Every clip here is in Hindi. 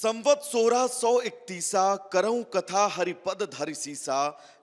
संवत 1631 करऊं कथा हरिपद धरि सीसा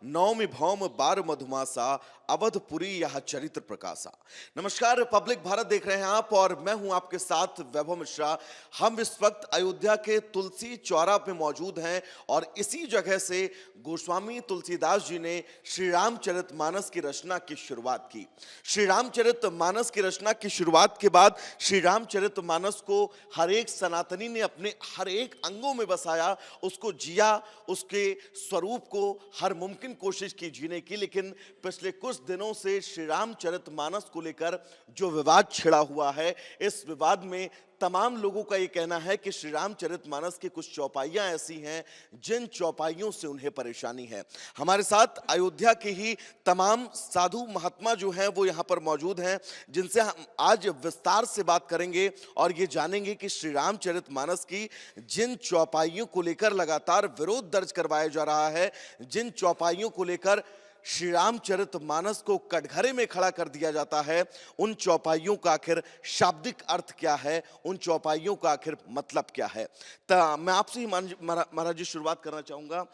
नौमि भौम बार मधुमासा अवधपुरी यह चरित्र प्रकाशा। नमस्कार, रिपब्लिक भारत देख रहे हैं आप और मैं हूं आपके साथ वैभव मिश्रा। हम इस वक्त अयोध्या के तुलसी चौरा पे मौजूद हैं और इसी जगह से गोस्वामी तुलसीदास जी ने श्री रामचरितमानस की रचना की शुरुआत की। श्री रामचरितमानस की रचना की शुरुआत के बाद श्री रामचरितमानस को हर एक सनातनी ने अपने हर एक अंगों में बसाया, उसको जिया, उसके स्वरूप को हर मुमकिन कोशिश की जीने की। लेकिन पिछले कुछ दिनों से श्री रामचरितमानस को लेकर जो विवाद छिड़ा हुआ है, इस विवाद में तमाम लोगों का यह कहना है कि श्री रामचरितमानस की कुछ चौपाइयां ऐसी हैं जिन चौपाइयों से उन्हें परेशानी है। हमारे साथ अयोध्या के ही तमाम साधु महात्मा जो हैं वो यहां पर मौजूद हैं, जिनसे हम आज विस्तार से बात करेंगे और ये जानेंगे कि श्री रामचरितमानस की जिन चौपाइयों को लेकर लगातार विरोध दर्ज करवाया जा रहा है, जिन चौपाइयों को लेकर श्री रामचरितमानस को कटघरे में खड़ा कर दिया जाता है, उन चौपाइयों का आखिर शाब्दिक अर्थ क्या है, उन चौपाइयों का आखिर मतलब क्या है। मैं आपसे ही महाराज जी शुरुआत करना चाहूंगा।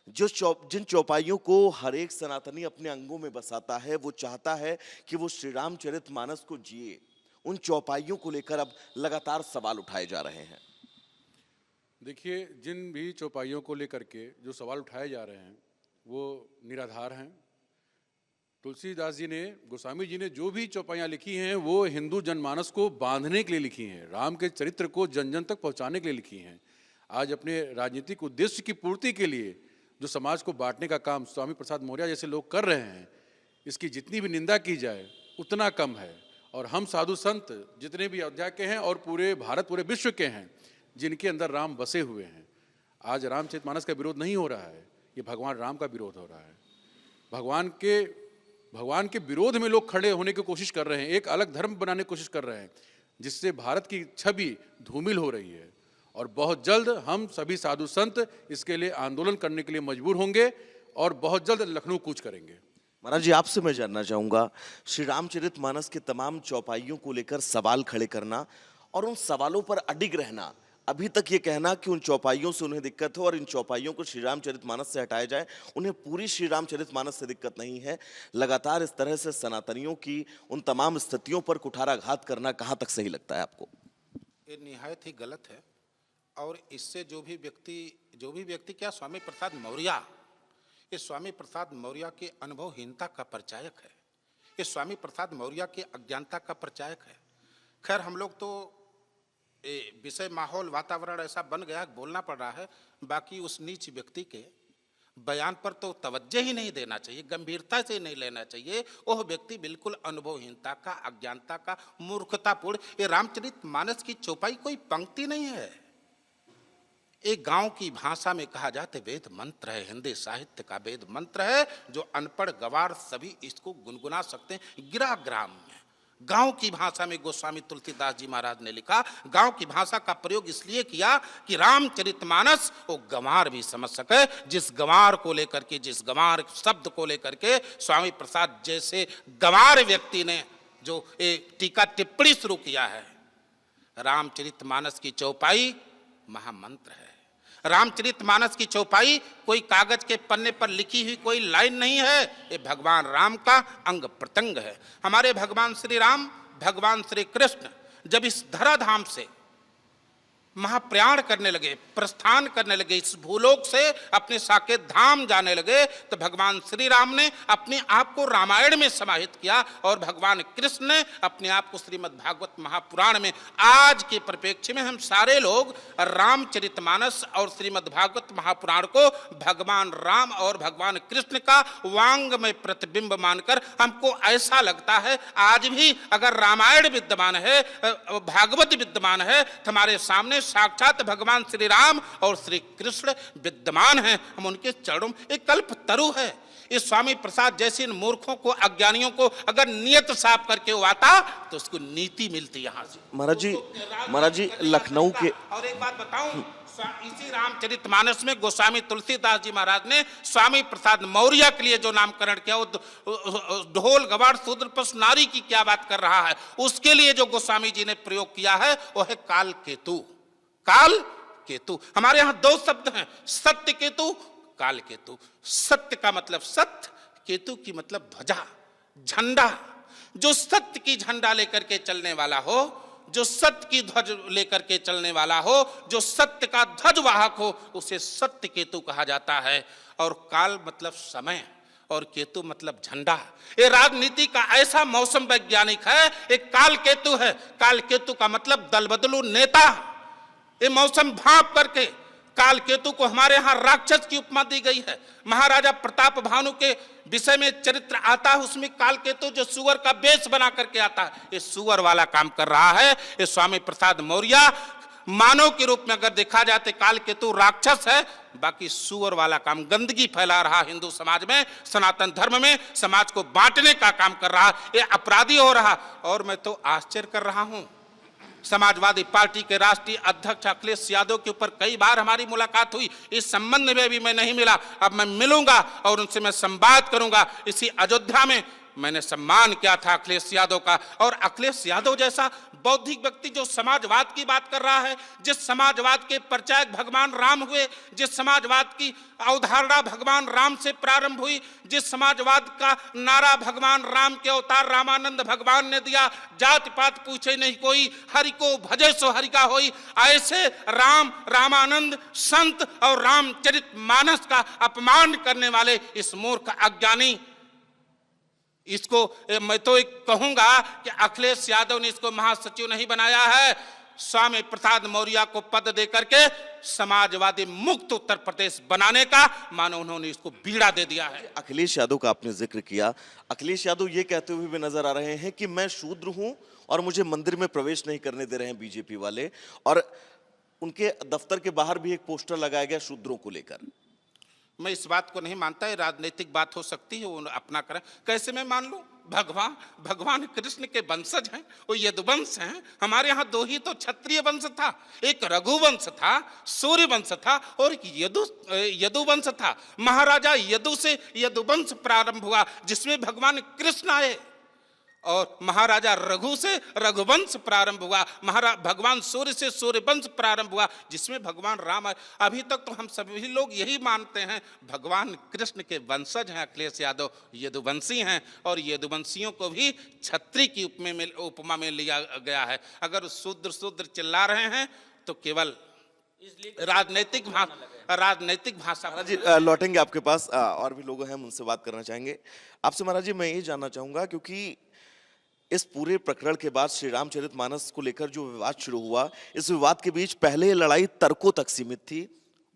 जिन चौपाइयों को हर एक सनातनी अपने अंगों में बसाता है, वो चाहता है कि वो श्री रामचरितमानस को जिए। उन चौपाइयों को लेकर अब लगातार सवाल उठाए जा रहे हैं। देखिए, जिन भी चौपाइयों को लेकर के जो सवाल उठाए जा रहे हैं वो निराधार हैं। तुलसीदास जी ने, गोस्वामी जी ने जो भी चौपाइयाँ लिखी हैं वो हिंदू जनमानस को बांधने के लिए लिखी हैं, राम के चरित्र को जन जन तक पहुँचाने के लिए लिखी हैं। आज अपने राजनीतिक उद्देश्य की पूर्ति के लिए जो समाज को बांटने का काम स्वामी प्रसाद मौर्य जैसे लोग कर रहे हैं, इसकी जितनी भी निंदा की जाए उतना कम है। और हम साधु संत जितने भी अयोध्या के हैं और पूरे भारत, पूरे विश्व के हैं, जिनके अंदर राम बसे हुए हैं, आज रामचरितमानस का विरोध नहीं हो रहा है, ये भगवान राम का विरोध हो रहा है। भगवान के विरोध में लोग खड़े होने की कोशिश कर रहे हैं, एक अलग धर्म बनाने की कोशिश कर रहे हैं, जिससे भारत की छवि धूमिल हो रही है। और बहुत जल्द हम सभी साधु संत इसके लिए आंदोलन करने के लिए मजबूर होंगे और बहुत जल्द लखनऊ कूच करेंगे। महाराज जी, आपसे मैं जानना चाहूंगा, श्री रामचरितमानस के तमाम चौपाइयों को लेकर सवाल खड़े करना और उन सवालों पर अडिग रहना, अभी तक ये कहना कि उन चौपाइयों से उन्हें दिक्कत हो और इन चौपाइयों को श्री रामचरितमानस से हटाया जाए, उन्हें पूरी श्री रामचरितमानस से दिक्कत नहीं है, लगातार इस तरह से सनातनियों की उन तमाम स्थितियों पर कुठाराघात करना कहाँ तक सही लगता है आपको? ये निहायत ही गलत है। और इससे जो भी व्यक्ति क्या, स्वामी प्रसाद मौर्य, ये स्वामी प्रसाद मौर्य के अनुभवहीनता का परिचायक है, ये स्वामी प्रसाद मौर्य के अज्ञानता का परिचायक है। खैर, हम लोग तो विषय, माहौल, वातावरण ऐसा बन गया, बोलना पड़ रहा है। बाकी उस नीच व्यक्ति के बयान पर तो तवज्जो ही नहीं देना चाहिए, गंभीरता से नहीं लेना चाहिए। वह व्यक्ति बिल्कुल अनुभवहीनता का, अज्ञानता का, मूर्खतापूर्ण। ये रामचरितमानस की चौपाई कोई पंक्ति नहीं है, एक गांव की भाषा में कहा जाते वेद मंत्र है, हिंदी साहित्य का वेद मंत्र है, जो अनपढ़ गवार सभी इसको गुनगुना सकते हैं। गिरा ग्राम में गांव की भाषा में गोस्वामी तुलसीदास जी महाराज ने लिखा। गांव की भाषा का प्रयोग इसलिए किया कि रामचरितमानस वो गंवार भी समझ सके, जिस गंवार को लेकर के, जिस गंवार शब्द को लेकर के स्वामी प्रसाद जैसे गंवार व्यक्ति ने जो टीका टिप्पणी शुरू किया है। रामचरितमानस की चौपाई महामंत्र है। रामचरितमानस की चौपाई कोई कागज के पन्ने पर लिखी हुई कोई लाइन नहीं है, ये भगवान राम का अंग प्रत्यंग है। हमारे भगवान श्री राम, भगवान श्री कृष्ण जब इस धराधाम से महाप्रयाण करने लगे, प्रस्थान करने लगे, इस भूलोक से अपने साकेत धाम जाने लगे, तो भगवान श्री राम ने अपने आप को रामायण में समाहित किया और भगवान कृष्ण ने अपने आप को श्रीमद् भागवत महापुराण में। आज के परिप्रेक्ष्य में हम सारे लोग रामचरितमानस और श्रीमद् भागवत महापुराण को भगवान राम और भगवान कृष्ण का वांग में प्रतिबिंब मानकर हमको ऐसा लगता है आज भी अगर रामायण विद्यमान है, भागवत विद्यमान है, तो हमारे सामने साक्षात भगवान श्री राम और श्री कृष्ण विद्यमान हैं। हम उनके चरणों में, एक कल्प तरु है। इस स्वामी प्रसाद जैसे इन मूर्खों को, अज्ञानियों को अगर नियत साफ करके वो आता तो उसको नीति मिलती। यहाँ से महाराज जी लखनऊ के, और एक बात बताऊं, इसी रामचरितमानस में गोस्वामी तुलसीदास जी महाराज ने स्वामी प्रसाद मौर्य के लिए जो नामकरण किया, वो ढोल गवार शूद्र पस नारी की क्या बात कर रहा है, उसके लिए जो गोस्वामी जी ने प्रयोग किया है वो है काल केतु। काल केतु। हमारे यहां दो शब्द हैं, सत्य केतु, काल केतु। सत्य का मतलब सत्य, केतु की मतलब ध्वजा, झंडा। जो सत्य की झंडा लेकर के चलने वाला हो, जो सत्य की ध्वज लेकर के चलने वाला हो, जो सत्य का ध्वजवाहक हो, उसे सत्य केतु कहा जाता है। और काल मतलब समय और केतु मतलब झंडा। ये राजनीति का ऐसा मौसम वैज्ञानिक है, एक काल केतु है। काल केतु का मतलब दल बदलू नेता। ये मौसम भांप करके काल केतु को हमारे यहां राक्षस की उपमा दी गई है। महाराजा प्रताप भानु के विषय में चरित्र आता है, उसमें काल केतु जो सुअर का बेस बना करके आता है, ये सुअर वाला काम कर रहा है। ये स्वामी प्रसाद मौर्य मानव के रूप में अगर देखा जाए तो काल केतु राक्षस है, बाकी सुअर वाला काम, गंदगी फैला रहा हिंदू समाज में, सनातन धर्म में, समाज को बांटने का काम कर रहा, ये अपराधी हो रहा। और मैं तो आश्चर्य कर रहा हूं, समाजवादी पार्टी के राष्ट्रीय अध्यक्ष अखिलेश यादव के ऊपर कई बार हमारी मुलाकात हुई, इस संबंध में भी मैं नहीं मिला। अब मैं मिलूंगा और उनसे मैं संवाद करूंगा। इसी अयोध्या में मैंने सम्मान किया था अखिलेश यादव का। और अखिलेश यादव जैसा बौद्धिक व्यक्ति जो समाजवाद की बात कर रहा है, जिस समाजवाद के प्रचारक भगवान राम हुए, जिस समाजवाद की अवधारणा भगवान राम से प्रारंभ हुई, जिस समाजवाद का नारा भगवान राम के अवतार रामानंद भगवान ने दिया, जाति पात पूछे नहीं कोई, हरि को भजे सो हरि का होई, ऐसे राम, रामानंद, संत और रामचरित मानस का अपमान करने वाले इस मूर्ख अज्ञानी, इसको मैं तो एक कहूंगा कि अखिलेश यादव ने इसको महासचिव नहीं बनाया है, स्वामी प्रसाद मौर्य को पद देकर के समाजवादी मुक्त उत्तर प्रदेश बनाने का मानो उन्होंने इसको बीड़ा दे दिया है। अखिलेश यादव का आपने जिक्र किया, अखिलेश यादव ये कहते हुए भी नजर आ रहे हैं कि मैं शूद्र हूं और मुझे मंदिर में प्रवेश नहीं करने दे रहे हैं बीजेपी वाले, और उनके दफ्तर के बाहर भी एक पोस्टर लगाया गया शूद्रों को लेकर। मैं इस बात को नहीं मानता, ये राजनीतिक बात हो सकती है, वो अपना करें। कैसे मैं मान लूं? भगवान कृष्ण के वंशज हैं, वो यदुवंश हैं। हमारे यहाँ दो ही तो क्षत्रिय वंश था, एक रघुवंश था, सूर्य वंश था, और एक यदुवंश था। महाराजा यदु से यदुवंश प्रारंभ हुआ, जिसमें भगवान कृष्ण आए, और महाराजा रघु से रघुवंश प्रारंभ हुआ, भगवान सूर्य से सूर्यवंश प्रारंभ हुआ, जिसमें भगवान राम आए। अभी तक तो हम सभी लोग यही मानते हैं भगवान कृष्ण के वंशज हैं अखिलेश यादव, यदुवंशी हैं, और यदुवंशियों को भी छत्री की उपमा में लिया गया है। अगर शूद्र चिल्ला रहे हैं तो केवल राजनीतिक भाषा। महाराज जी लौटेंगे आपके पास, और भी लोग हैं हम उनसे बात करना चाहेंगे आपसे। महाराज जी मैं ये जानना चाहूंगा, क्योंकि इस पूरे प्रकरण के बाद श्री रामचरितमानस को लेकर जो विवाद शुरू हुआ, इस विवाद के बीच पहले ये लड़ाई तर्कों तक सीमित थी,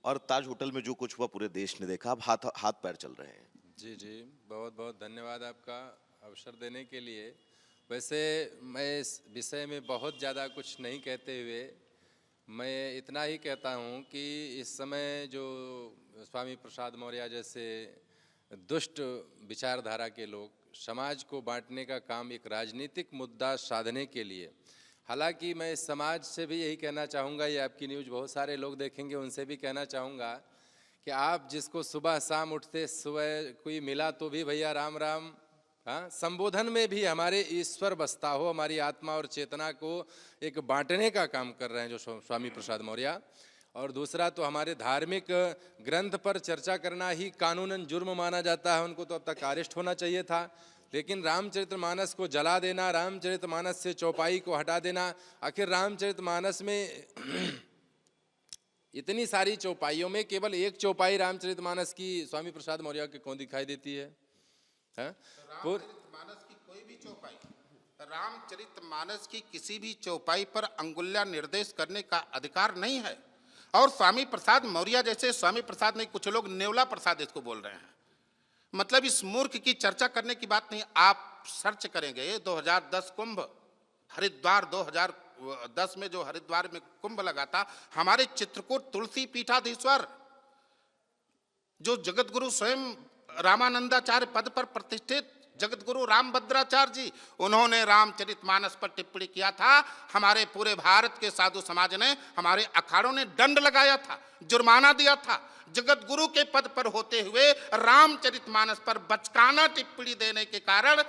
और ताज होटल में जो कुछ हुआ पूरे देश ने देखा, अब हाथ पैर चल रहे हैं। जी जी, बहुत बहुत धन्यवाद आपका अवसर देने के लिए। वैसे मैं इस विषय में बहुत ज़्यादा कुछ नहीं कहते हुए मैं इतना ही कहता हूँ कि इस समय जो स्वामी प्रसाद मौर्य जैसे दुष्ट विचारधारा के लोग समाज को बांटने का काम एक राजनीतिक मुद्दा साधने के लिए, हालांकि मैं इस समाज से भी यही कहना चाहूँगा, ये आपकी न्यूज़ बहुत सारे लोग देखेंगे, उनसे भी कहना चाहूँगा कि आप जिसको सुबह शाम उठते सुबह कोई मिला तो भी भैया राम राम, हाँ, संबोधन में भी हमारे ईश्वर बसता हो, हमारी आत्मा और चेतना को एक बांटने का काम कर रहे हैं जो स्वामी प्रसाद मौर्य। और दूसरा तो हमारे धार्मिक ग्रंथ पर चर्चा करना ही कानूनन जुर्म माना जाता है, उनको तो अब तक अरेस्ट होना चाहिए था। लेकिन रामचरितमानस को जला देना, रामचरितमानस से चौपाई को हटा देना, आखिर रामचरितमानस में इतनी सारी चौपाइयों में केवल एक चौपाई रामचरितमानस की स्वामी प्रसाद मौर्य की कौन दिखाई देती है? रामचरितमानस की कोई भी चौपाई, रामचरितमानस की किसी भी चौपाई पर अंगुल्या निर्देश करने का अधिकार नहीं है। और स्वामी प्रसाद मौर्य जैसे, स्वामी प्रसाद नहीं, कुछ लोग नेवला प्रसाद इसको बोल रहे हैं, मतलब इस मूर्ख की चर्चा करने की बात नहीं। आप सर्च करेंगे 2010 कुंभ, हरिद्वार 2010 में जो हरिद्वार में कुंभ लगा था, हमारे चित्रकूट तुलसी पीठाधीश्वर जो जगतगुरु स्वयं रामानंदाचार्य पद पर प्रतिष्ठित जगतगुरु रामभद्राचार्य जी, उन्होंने रामचरितमानस पर टिप्पणी किया था। हमारे पूरे भारत के साधु समाज ने, हमारे अखाड़ों ने दंड लगाया था, जुर्माना दिया था। जगतगुरु के पद पर होते हुए रामचरितमानस पर बचकाना टिप्पणी देने के कारण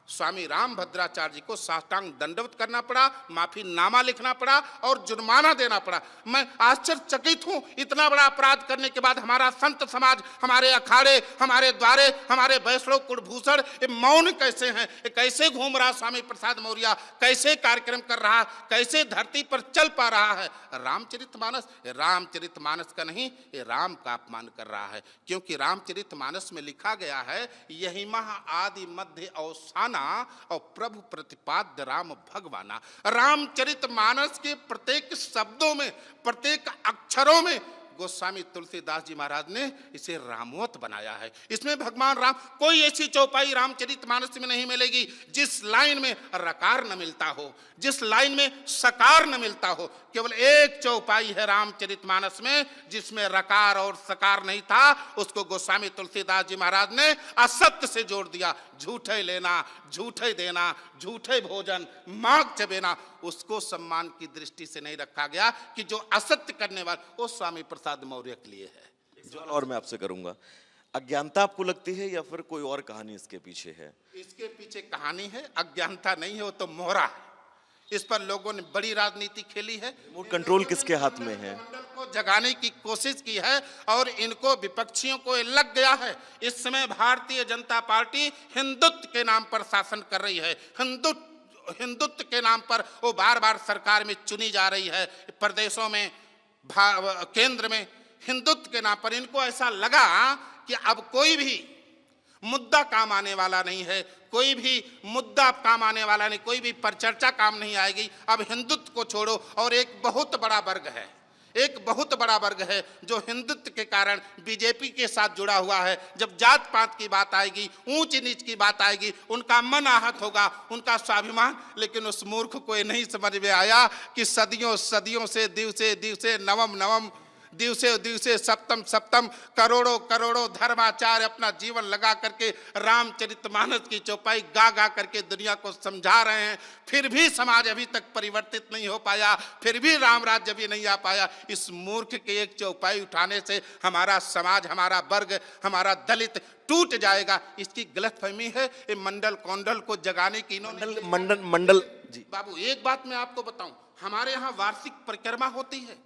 स्वामी रामभद्राचार्य जी को साष्टांग दंडवत करना पड़ा, माफीनामा लिखना पड़ा और जुर्माना देना पड़ा। मैं आश्चर्यचकित हूं, इतना बड़ा अपराध करने के बाद हमारा संत समाज, हमारे अखाड़े, हमारे द्वारे, हमारे वैष्णव कुलभूषण ये मौन कैसे हैं? ये कैसे घूम रहा स्वामी प्रसाद मौर्य, कैसे कार्यक्रम कर रहा, कैसे धरती पर चल पा रहा है? रामचरितमानस, रामचरितमानस का नहीं, ये राम का अपमान कर रहा है, क्योंकि रामचरितमानस में लिखा गया है यही महा आदि मध्य अवसाना और प्रभु प्रतिपाद्य राम भगवाना। रामचरितमानस के प्रत्येक शब्दों में, प्रत्येक अक्षरों में गोस्वामी तुलसीदास जी महाराज ने इसे रामवत बनाया है। इसमें भगवान राम, कोई ऐसी चौपाई रामचरितमानस में नहीं मिलेगी जिस लाइन में रकार न मिलता हो, जिस लाइन में सकार न मिलता हो। केवल एक चौपाई है रामचरितमानस में जिसमें रकार और सकार नहीं था, उसको गोस्वामी तुलसीदास जी महाराज ने असत्य से जोड़ दिया। झूठे लेना, झूठे देना, झूठे भोजन, माग चबेना, उसको सम्मान की दृष्टि से नहीं रखा गया कि जो असत्य करने वाला वो स्वामी प्रसाद मौर्य के लिए है। सवाल और मैं आपसे करूंगा, अज्ञानता आपको लगती है या फिर कोई और कहानी इसके पीछे है? इसके पीछे कहानी है, अज्ञानता नहीं है, वो तो मोहरा है। इस पर लोगों ने बड़ी राजनीति खेली है। मूड कंट्रोल किसके हाथ में है? मंडल को जगाने की कोशिश की है और इनको, विपक्षियों को लग गया है। इस समय भारतीय जनता पार्टी हिंदुत्व के नाम पर शासन कर रही है। हिंदुत्व के नाम पर वो बार बार सरकार में चुनी जा रही है, प्रदेशों में, केंद्र में, हिंदुत्व के नाम पर। इनको ऐसा लगा कि अब कोई भी मुद्दा काम आने वाला नहीं है, कोई भी मुद्दा काम आने वाला नहीं, कोई भी परिचर्चा काम नहीं आएगी। अब हिंदुत्व को छोड़ो। और एक बहुत बड़ा वर्ग है, एक बहुत बड़ा वर्ग है जो हिंदुत्व के कारण बीजेपी के साथ जुड़ा हुआ है। जब जात पात की बात आएगी, ऊंच नीच की बात आएगी, उनका मन आहत होगा, उनका स्वाभिमान। लेकिन उस मूर्ख को ये नहीं समझ में आया कि सदियों सदियों से, दिवसे दिवसे, नवम नवम, दिवसे दिवसे, सप्तम सप्तम, करोड़ों करोड़ों धर्माचार्य अपना जीवन लगा करके रामचरितमानस की चौपाई गा गा करके दुनिया को समझा रहे हैं। फिर भी समाज अभी तक परिवर्तित नहीं हो पाया, फिर भी राम राज्य भी नहीं आ पाया। इस मूर्ख के एक चौपाई उठाने से हमारा समाज, हमारा वर्ग, हमारा दलित टूट जाएगा, इसकी गलतफहमी है। ये मंडल कौंडल को जगाने की इन्होंने मंडल जी। बाबू एक बात मैं आपको बताऊं, हमारे यहाँ वार्षिक परिक्रमा होती है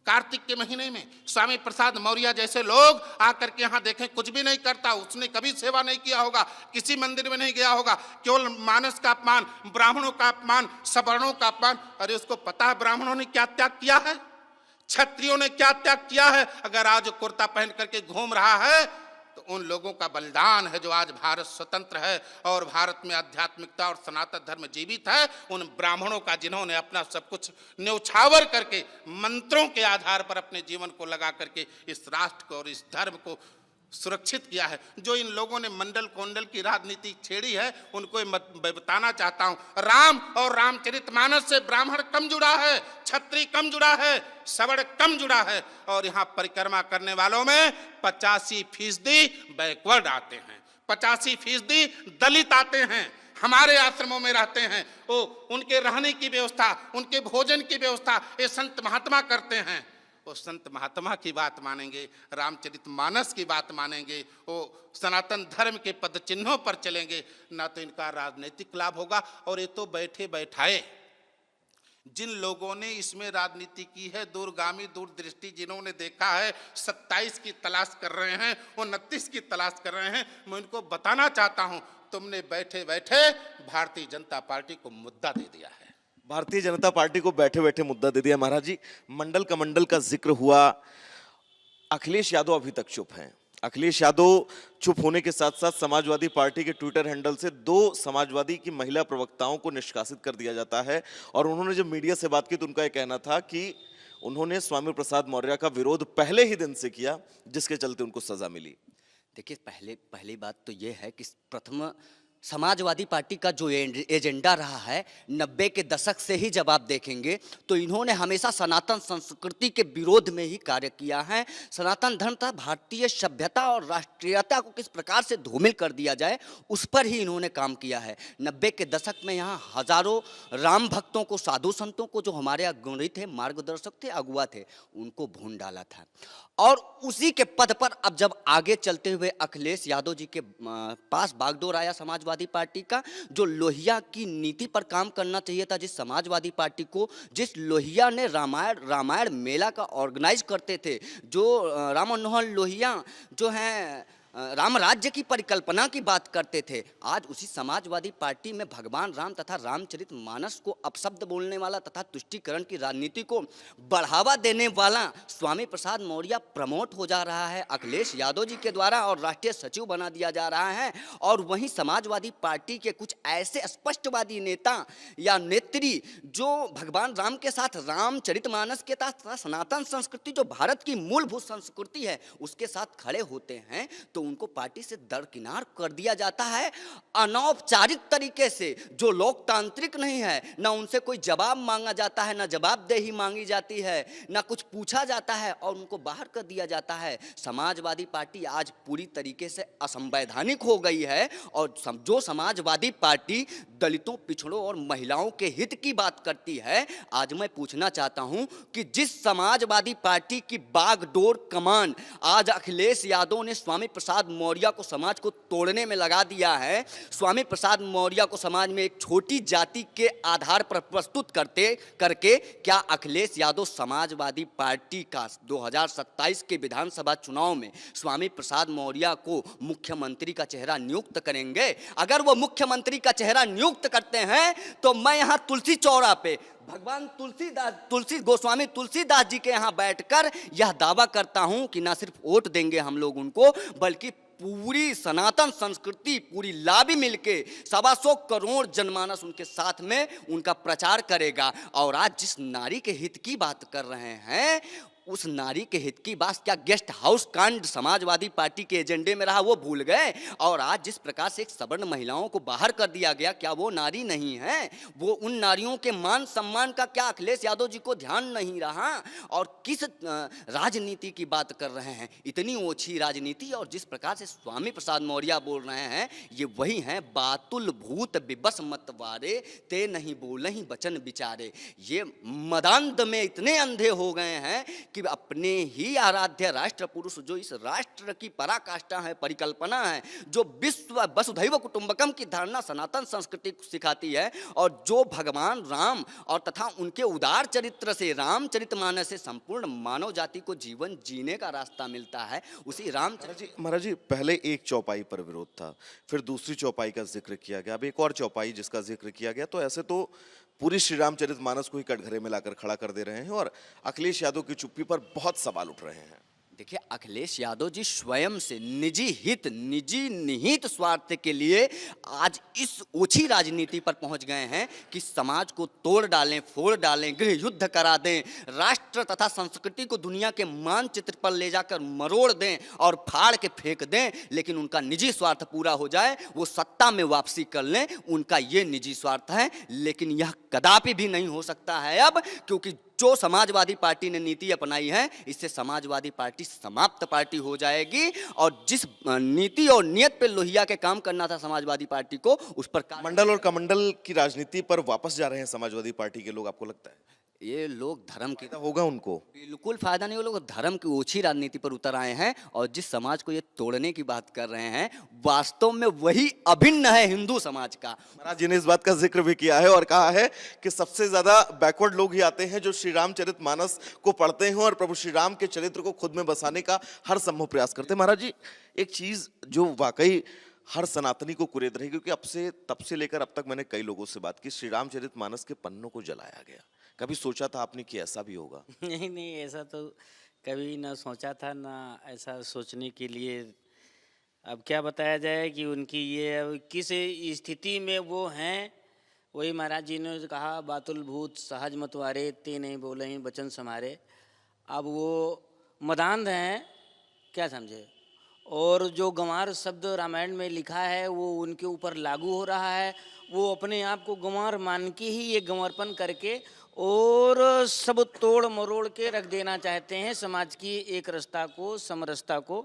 कार्तिक के महीने में। स्वामी प्रसाद मौर्य जैसे लोग आकर के यहाँ देखें, कुछ भी नहीं करता, उसने कभी सेवा नहीं किया होगा, किसी मंदिर में नहीं गया होगा, केवल मानस का अपमान, ब्राह्मणों का अपमान, सवर्णों का अपमान। अरे उसको पता है ब्राह्मणों ने क्या त्याग किया है, क्षत्रियों ने क्या त्याग किया है? अगर आज कुर्ता पहन करके घूम रहा है तो उन लोगों का बलिदान है जो आज भारत स्वतंत्र है और भारत में आध्यात्मिकता और सनातन धर्म जीवित है। उन ब्राह्मणों का जिन्होंने अपना सब कुछ न्यौछावर करके मंत्रों के आधार पर अपने जीवन को लगा करके इस राष्ट्र को और इस धर्म को सुरक्षित किया है। जो इन लोगों ने मंडल कौंडल की राजनीति छेड़ी है, उनको मैं बताना चाहता हूं, राम और रामचरितमानस से ब्राह्मण कम जुड़ा है, क्षत्रिय कम जुड़ा है, सवर्ण कम जुड़ा है। और यहाँ परिक्रमा करने वालों में 85% बैकवर्ड आते हैं, 85% दलित आते हैं, हमारे आश्रमों में रहते हैं। वो उनके रहने की व्यवस्था, उनके भोजन की व्यवस्था ये संत महात्मा करते हैं। वो संत महात्मा की बात मानेंगे, रामचरितमानस की बात मानेंगे, वो सनातन धर्म के पद चिन्हों पर चलेंगे, ना तो इनका राजनीतिक लाभ होगा। और ये तो बैठे बैठाए जिन लोगों ने इसमें राजनीति की है, दूरगामी दूरदृष्टि जिन्होंने देखा है, 27 की तलाश कर रहे हैं, 29 की तलाश कर रहे हैं। मैं इनको बताना चाहता हूं, तुमने बैठे बैठे भारतीय जनता पार्टी को मुद्दा दे दिया है। भारतीय जनता पार्टी को बैठे बैठे मुद्दा दे दिया। महाराज जी, मंडल कमंडल का जिक्र हुआ, अखिलेश यादव अभी तक चुप हैं। अखिलेश यादव चुप होने के साथ साथ समाजवादी पार्टी के ट्विटर हैंडल से 2 समाजवादी की महिला प्रवक्ताओं को निष्कासित कर दिया जाता है। और उन्होंने जब मीडिया से बात की तो उनका यह कहना था कि उन्होंने स्वामी प्रसाद मौर्य का विरोध पहले ही दिन से किया, जिसके चलते उनको सजा मिली। देखिए, पहली बात तो ये है कि प्रथम समाजवादी पार्टी का जो एजेंडा रहा है 90 के दशक से ही जब आप देखेंगे तो इन्होंने हमेशा सनातन संस्कृति के विरोध में ही कार्य किया है। सनातन धर्म तथा भारतीय सभ्यता और राष्ट्रीयता को किस प्रकार से धूमिल कर दिया जाए उस पर ही इन्होंने काम किया है। 90 के दशक में यहाँ हजारों राम भक्तों को, साधु संतों को, जो हमारे अग्रणी थे, मार्गदर्शक थे, अगुवा थे, उनको भून डाला था। और उसी के पद पर अब जब आगे चलते हुए अखिलेश यादव जी के पास बागडोर आया समाजवादी समाजवादी पार्टी का, जो लोहिया की नीति पर काम करना चाहिए था जिस समाजवादी पार्टी को, जिस लोहिया ने रामायण मेला का ऑर्गेनाइज करते थे, जो राम मनोहर लोहिया जो हैं राम राज्य की परिकल्पना की बात करते थे, आज उसी समाजवादी पार्टी में भगवान राम तथा रामचरितमानस को अपशब्द बोलने वाला तथा तुष्टीकरण की राजनीति को बढ़ावा देने वाला स्वामी प्रसाद मौर्य प्रमोट हो जा रहा है अखिलेश यादव जी के द्वारा और राष्ट्रीय सचिव बना दिया जा रहा है। और वहीं समाजवादी पार्टी के कुछ ऐसे स्पष्टवादी नेता या नेत्री जो भगवान राम के साथ रामचरितमानस के साथ सनातन संस्कृति जो भारत की मूलभूत संस्कृति है उसके साथ खड़े होते हैं, तो उनको पार्टी से दरकिनार कर दिया जाता है अनौपचारिक तरीके से, जो लोकतांत्रिक नहीं है। ना उनसे कोई जवाब मांगा जाता है, ना जवाबदेही मांगी जाती है, ना कुछ पूछा जाता है और उनको बाहर कर दिया जाता है। समाजवादी पार्टी आज पूरी तरीके से असंवैधानिक हो गई है और जो समाजवादी पार्टी दलितों, पिछड़ों और महिलाओं के हित की बात करती है, आज मैं पूछना चाहता हूं कि जिस समाजवादी पार्टी की बागडोर कमान आज अखिलेश यादव ने स्वामी प्रसाद मौर्य को समाज को तोड़ने में लगा दिया है, स्वामी प्रसाद मौर्य को समाज में एक छोटी जाति के आधार पर प्रस्तुत करके क्या अखिलेश यादव समाजवादी पार्टी का 2027 के विधानसभा चुनाव में स्वामी प्रसाद मौर्य को मुख्यमंत्री का चेहरा नियुक्त करेंगे? अगर वो मुख्यमंत्री का चेहरा नियुक्त करते हैं तो मैं यहां तुलसी चौरा पे भगवान गोस्वामी तुलसीदास जी के यहाँ बैठकर यह दावा करता हूं कि ना सिर्फ वोट देंगे हम लोग उनको, बल्कि पूरी सनातन संस्कृति, पूरी लाबी मिलके 125 करोड़ जनमानस उनके साथ में उनका प्रचार करेगा। और आज जिस नारी के हित की बात कर रहे हैं, उस नारी के हित की बात क्या गेस्ट हाउस कांड समाजवादी पार्टी के एजेंडे में रहा, वो भूल गए? और आज जिस प्रकार से एक सवर्ण महिलाओं को बाहर कर दिया गया, क्या वो नारी नहीं है? वो उन नारियों के मान सम्मान का क्या अखिलेश यादव जी को ध्यान नहीं रहा? और किस राजनीति की बात कर रहे हैं, इतनी ओछी राजनीति। और जिस प्रकार से स्वामी प्रसाद मौर्य बोल रहे हैं, ये वही हैं बातुल भूत विबस मतवारे ते नहीं बोले ही बचन बिचारे। ये मदांध में इतने अंधे हो गए हैं कि अपने ही आराध्य राष्ट्र पुरुष, जो इस राष्ट्र की पराकाष्ठा है, परिकल्पना है, जो विश्व वसुधैव कुटुंबकम की धारणा सनातन संस्कृति को सिखाती है, और जो भगवान राम और तथा उनके उदार चरित्र से, रामचरितमानस से संपूर्ण मानव जाति को जीवन जीने का रास्ता मिलता है, उसी राम महाराज जी, पहले एक चौपाई पर विरोध था, फिर दूसरी चौपाई का जिक्र किया गया, अब एक और चौपाई जिसका जिक्र किया गया, तो ऐसे तो पूरी श्री रामचरितमानस को ही कटघरे में लाकर खड़ा कर दे रहे हैं और अखिलेश यादव की चुप्पी पर बहुत सवाल उठ रहे हैं। देखिए, अखिलेश यादव जी स्वयं से निजी हित, निजी निहित स्वार्थ के लिए आज इस ओछी राजनीति पर पहुंच गए हैं कि समाज को तोड़ डालें, फोड़ डालें, गृह युद्ध करा दें, राष्ट्र तथा संस्कृति को दुनिया के मानचित्र पर ले जाकर मरोड़ दें और फाड़ के फेंक दें, लेकिन उनका निजी स्वार्थ पूरा हो जाए, वो सत्ता में वापसी कर लें, उनका ये निजी स्वार्थ है। लेकिन यह कदापि भी नहीं हो सकता है अब, क्योंकि जो समाजवादी पार्टी ने नीति अपनाई है, इससे समाजवादी पार्टी समाप्त पार्टी हो जाएगी। और जिस नीति और नियत पे लोहिया के काम करना था समाजवादी पार्टी को, उस पर मंडल और कमंडल की राजनीति पर वापस जा रहे हैं समाजवादी पार्टी के लोग, आपको लगता है ये लोग धर्म की होगा उनको? बिल्कुल फायदा नहीं, वो लोग धर्म की ओछी राजनीति पर उतर आए हैं और जिस समाज को ये तोड़ने की बात कर रहे हैं, वास्तव में वही अभिन्न है हिंदू समाज का। महाराज जी ने इस बात का जिक्र भी किया है और कहा है कि सबसे ज्यादा बैकवर्ड लोग ही आते हैं जो श्री रामचरितमानस को पढ़ते हैं और प्रभु श्री राम के चरित्र को खुद में बसाने का हर संभव प्रयास करते हैं। महाराज जी, एक चीज जो वाकई हर सनातनी को कुरेद रही, क्योंकि तब से लेकर अब तक मैंने कई लोगों से बात की, श्री रामचरितमानस के पन्नों को जलाया गया। कभी सोचा था आपने कि ऐसा भी होगा? नहीं, ऐसा तो कभी ना सोचा था, ना ऐसा सोचने के लिए अब क्या बताया जाए कि उनकी ये अब किस स्थिति में वो हैं। वही महाराज जी ने कहा, बातुल भूत सहज मतवारे ते नहीं बोले ही बचन समारे। अब वो मदांध हैं, क्या समझे। और जो गंवार शब्द रामायण में लिखा है वो उनके ऊपर लागू हो रहा है। वो अपने आप को गंवार मान के ही ये गंवारपन करके और सब तोड़ मरोड़ के रख देना चाहते हैं समाज की एक रस्ता को, समरसता को।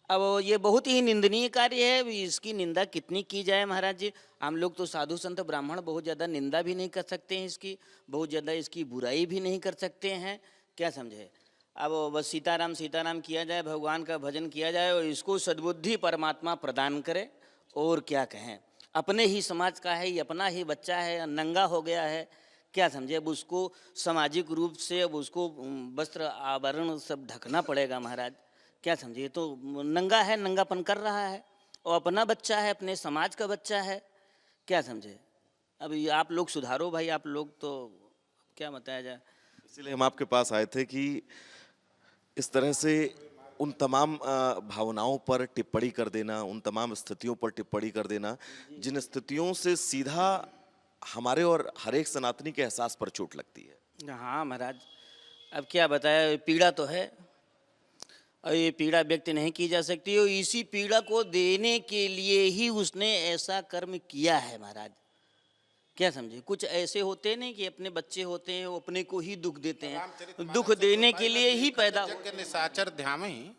अब ये बहुत ही निंदनीय कार्य है। इसकी निंदा कितनी की जाए महाराज जी। हम लोग तो साधु संत ब्राह्मण बहुत ज़्यादा निंदा भी नहीं कर सकते हैं इसकी, बहुत ज़्यादा इसकी बुराई भी नहीं कर सकते हैं, क्या समझे। अब बस सीताराम सीताराम किया जाए, भगवान का भजन किया जाए और इसको सद्बुद्धि परमात्मा प्रदान करे, और क्या कहें। अपने ही समाज का है, ये अपना ही बच्चा है, नंगा हो गया है, क्या समझे। अब उसको सामाजिक रूप से अब उसको वस्त्र आभरण सब ढकना पड़ेगा महाराज, क्या समझे। तो नंगा है, नंगापन कर रहा है, और अपना बच्चा है, अपने समाज का बच्चा है, क्या समझे। अब ये आप लोग सुधारो भाई, आप लोग तो क्या बताया जाए। इसीलिए हम आपके पास आए थे कि इस तरह से उन तमाम भावनाओं पर टिप्पणी कर देना, उन तमाम स्थितियों पर टिप्पणी कर देना जिन स्थितियों से सीधा हमारे और हर एक सनातनी के एहसास पर चोट लगती है। हाँ महाराज, अब क्या बताया, पीड़ा तो है, और ये पीड़ा व्यक्त नहीं की जा सकती, और इसी पीड़ा को देने के लिए ही उसने ऐसा कर्म किया है महाराज, क्या समझे। कुछ ऐसे होते नहीं कि अपने बच्चे होते हैं वो अपने को ही दुख देते हैं, दुख देने के लिए ही पैदा हो। जग निशाचर ध्यामहि,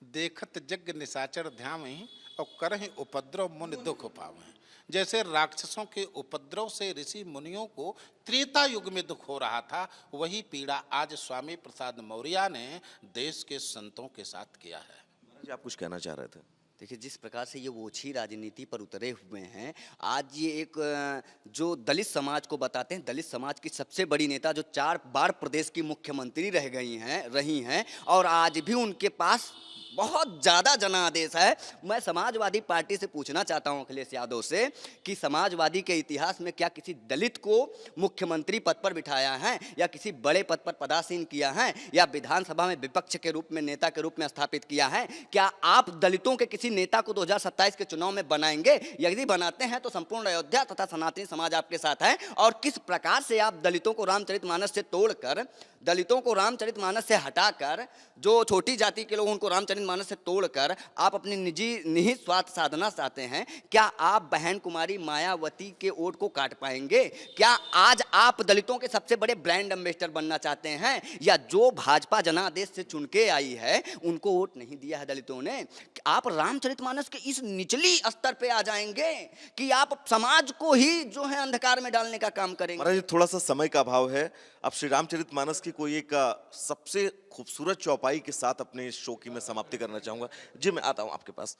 देखत जग निशाचर ध्यामहि, और करहि उपद्रव मुनि दुख पावहि। जैसे राक्षसों के उपद्रव से ऋषि मुनियों को त्रेता युग में दुख हो रहा था, वही पीड़ा आज स्वामी प्रसाद मौर्य ने देश के संतों के साथ किया है। जी, आप कुछ कहना चाह रहे थे। देखिए, जिस प्रकार से ये ओछी राजनीति पर उतरे हुए हैं, आज ये एक जो दलित समाज को बताते हैं, दलित समाज की सबसे बड़ी नेता जो 4 बार प्रदेश की मुख्यमंत्री रही हैं, और आज भी उनके पास बहुत ज़्यादा जनादेश है। मैं समाजवादी पार्टी से पूछना चाहता हूं, अखिलेश यादव से, कि समाजवादी के इतिहास में क्या किसी दलित को मुख्यमंत्री पद पर बिठाया है, या किसी बड़े पद पर पदासीन किया है, या विधानसभा में विपक्ष के रूप में नेता के रूप में स्थापित किया है। क्या आप दलितों के किसी नेता को 2027 के चुनाव में बनाएंगे? यदि बनाते हैं तो संपूर्ण अयोध्या तथा सनातनी समाज आपके साथ है। और किस प्रकार से आप दलितों को रामचरितमानस से तोड़कर, दलितों को रामचरितमानस से हटाकर, जो छोटी जाति के लोग उनको रामचरितमानस से तोड़कर आप अपनी निजी निहित स्वार्थ साधना चाहते हैं, क्या आप बहन कुमारी मायावती के वोट को काट पाएंगे? क्या आज आप दलितों के सबसे बड़े ब्रांड एम्बेसडर बनना चाहते हैं, या जो भाजपा जनादेश से चुन के आई है उनको वोट नहीं दिया है दलितों ने? आप रामचरितमानस के इस निचली स्तर पे आ जाएंगे कि आप समाज को ही जो है अंधकार में डालने का काम करेंगे? महाराज जी, थोड़ा सा समय का अभाव है। अब श्री रामचरितमानस की कोई एक सबसे खूबसूरत चौपाई के साथ अपने इस शो की मैं समाप्ति करना चाहूंगा। जी, मैं आता हूं आपके पास,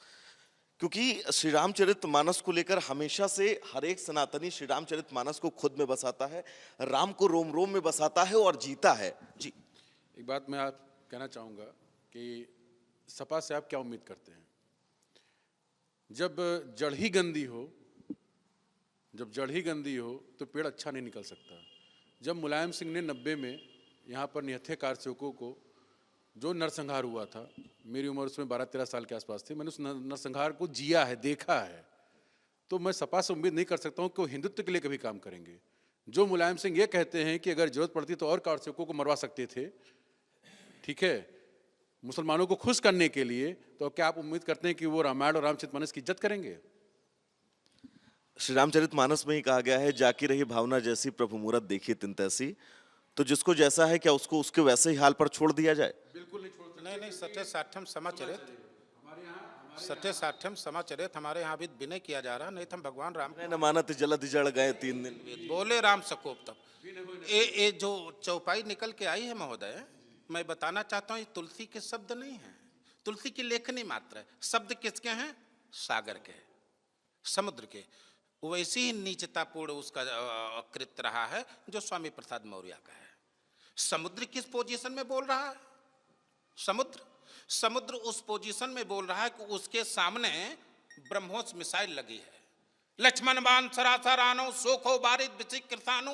क्योंकि श्री रामचरितमानस को लेकर हमेशा से हर एक सनातनी श्री रामचरितमानस को खुद में बसाता है, राम को रोम रोम में बसाता है और जीता है। जी, एक बात मैं आप कहना चाहूँगा कि सपा से आप क्या उम्मीद करते हैं? जब जड़ ही गंदी हो, जब जड़ ही गंदी हो तो पेड़ अच्छा नहीं निकल सकता। जब मुलायम सिंह ने 90 में यहाँ पर निहत्थे कारसेवकों को जो नरसंहार हुआ था, मेरी उम्र उसमें 12-13 साल के आसपास थी, मैंने उस नरसंहार को जिया है, देखा है, तो मैं सपा से उम्मीद नहीं कर सकता हूँ कि वो हिंदुत्व के लिए कभी काम करेंगे। जो मुलायम सिंह ये कहते हैं कि अगर जरूरत पड़ती तो और कारसेवकों को मरवा सकते थे, ठीक है, मुसलमानों को खुश करने के लिए, तो क्या आप उम्मीद करते हैं कि वो रामायण और रामचरितमानस की इज्जत करेंगे? श्री रामचरितमानस में ही कहा गया है, जाकी रही भावना जैसी प्रभु मूरत देखी तिन तैसी। तो जिसको जैसा है, क्या उसको उसके वैसे ही हाल पर छोड़ दिया जाए? बिल्कुल नहीं छोड़ सकते। नहीं, सत्य साठ्यम समाचरित, सत्य साठ्यम समाचरित हमारे यहाँ भी विनय किया जा रहा, नहीं तो हम भगवान राम न मानत जलद जड़ गए 3 दिन। बोले राम सकोप तब। ये जो चौपाई निकल के आई है महोदय, मैं बताना चाहता हूँ ये तुलसी के शब्द नहीं है, तुलसी की लेखनी मात्र है। शब्द किसके हैं? सागर के, समुद्र के। वैसी ही नीचतापूर्ण उसका कृत्य रहा है जो स्वामी प्रसाद मौर्य का है। समुद्र किस पोजीशन में बोल रहा है? समुद्र उस पोजीशन में बोल रहा है कि उसके सामने ब्रह्मोस मिसाइल लगी है। लक्ष्मण बाण सरासर आनो, सोखो बारिद बिचिक कृतानो,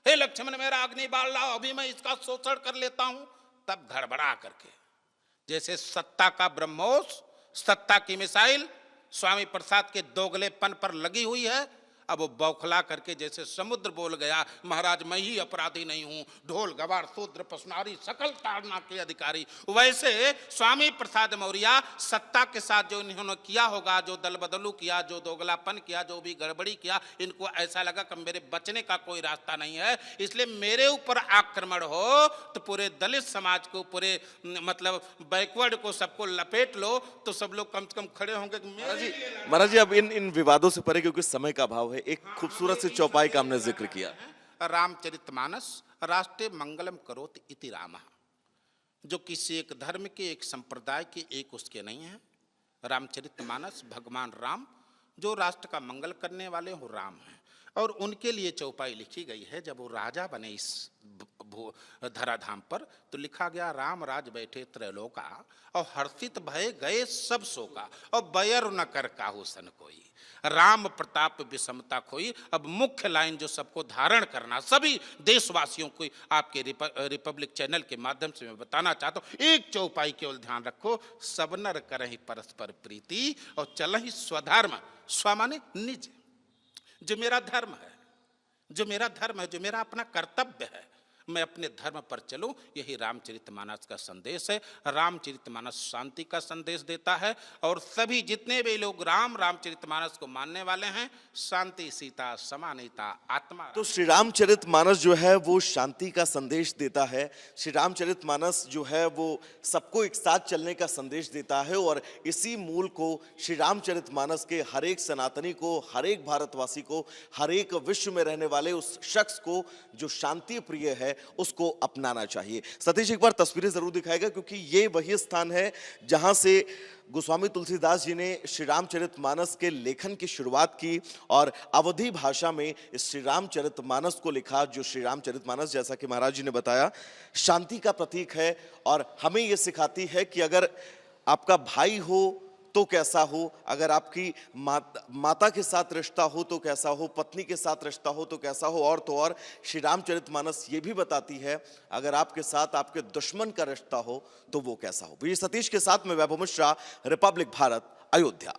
हे लक्ष्मण मेरा अग्नि बाल लाओ, अभी मैं इसका शोषण कर लेता हूं। तब घड़बड़ा करके जैसे सत्ता का ब्रह्मोस, सत्ता की मिसाइल स्वामी प्रसाद के दोगलेपन पर लगी हुई है, अब वो बौखला करके जैसे समुद्र बोल गया, महाराज मैं ही अपराधी नहीं हूं, ढोल गवार शूद्र पसनारी सकल ताड़ना के अधिकारी। वैसे स्वामी प्रसाद मौर्य सत्ता के साथ जो इन्होंने किया होगा, जो दल बदलू किया, जो दोगलापन किया, जो भी गड़बड़ी किया, इनको ऐसा लगा कि मेरे बचने का कोई रास्ता नहीं है, इसलिए मेरे ऊपर आक्रमण हो तो पूरे दलित समाज को, पूरे मतलब बैकवर्ड को सबको लपेट लो, तो सब लोग कम से कम खड़े होंगे। महाराज जी, अब इन विवादों से परे, क्योंकि समय का अभाव है, एक खूबसूरत सी चौपाई का हमने जिक्र किया। रामचरितमानस राष्ट्रीय मंगलम करोति इति रामः, जो किसी एक धर्म के, एक संप्रदाय के, एक उसके नहीं है। रामचरितमानस भगवान राम जो राष्ट्र का मंगल करने वाले वो राम हैं, और उनके लिए चौपाई लिखी गई है। जब वो राजा बने इस धराधाम पर, तो लिखा गया, राम राज बैठे त्रैलोका, और हर्षित भय गए सब शोका, और बैर न कर काहू सन कोई, राम प्रताप विषमता खोई। अब मुख्य लाइन जो सबको धारण करना, सभी देशवासियों को आपके रिपब्लिक चैनल के माध्यम से मैं बताना चाहता हूँ, एक चौपाई केवल ध्यान रखो, सब नर करहि परस्पर प्रीति, और चलहि स्वधर्म। स्व माने निज, जो मेरा धर्म है, जो मेरा धर्म है, जो मेरा अपना कर्तव्य है, मैं अपने धर्म पर चलूं, यही रामचरितमानस का संदेश है। रामचरितमानस शांति का संदेश देता है, और सभी जितने भी लोग रामचरितमानस को मानने वाले हैं, शांति, सीता, समानता, आत्मा। तो श्री रामचरितमानस जो है वो शांति का संदेश देता है। श्री रामचरितमानस जो है वो सबको एक साथ चलने का संदेश देता है, और इसी मूल को श्री रामचरितमानस के हर एक सनातनी को, हर एक भारतवासी को, हर एक विश्व में रहने वाले उस शख्स को जो शांति प्रिय है, उसको अपनाना चाहिए। सतीश एक बार तस्वीरें जरूर दिखाएगा, क्योंकि ये वही स्थान है जहां से गोस्वामी तुलसीदास जी ने श्री रामचरितमानस के लेखन की शुरुआत की, और अवधी भाषा में इस श्री रामचरितमानस को लिखा, जो श्री रामचरितमानस, जैसा कि महाराज जी ने बताया, शांति का प्रतीक है, और हमें यह सिखाती है कि अगर आपका भाई हो तो कैसा हो, अगर आपकी माता के साथ रिश्ता हो तो कैसा हो, पत्नी के साथ रिश्ता हो तो कैसा हो, और तो और श्री रामचरितमानस ये भी बताती है अगर आपके साथ आपके दुश्मन का रिश्ता हो तो वो कैसा हो। वीर सतीश के साथ में वैभव मिश्रा, रिपब्लिक भारत, अयोध्या।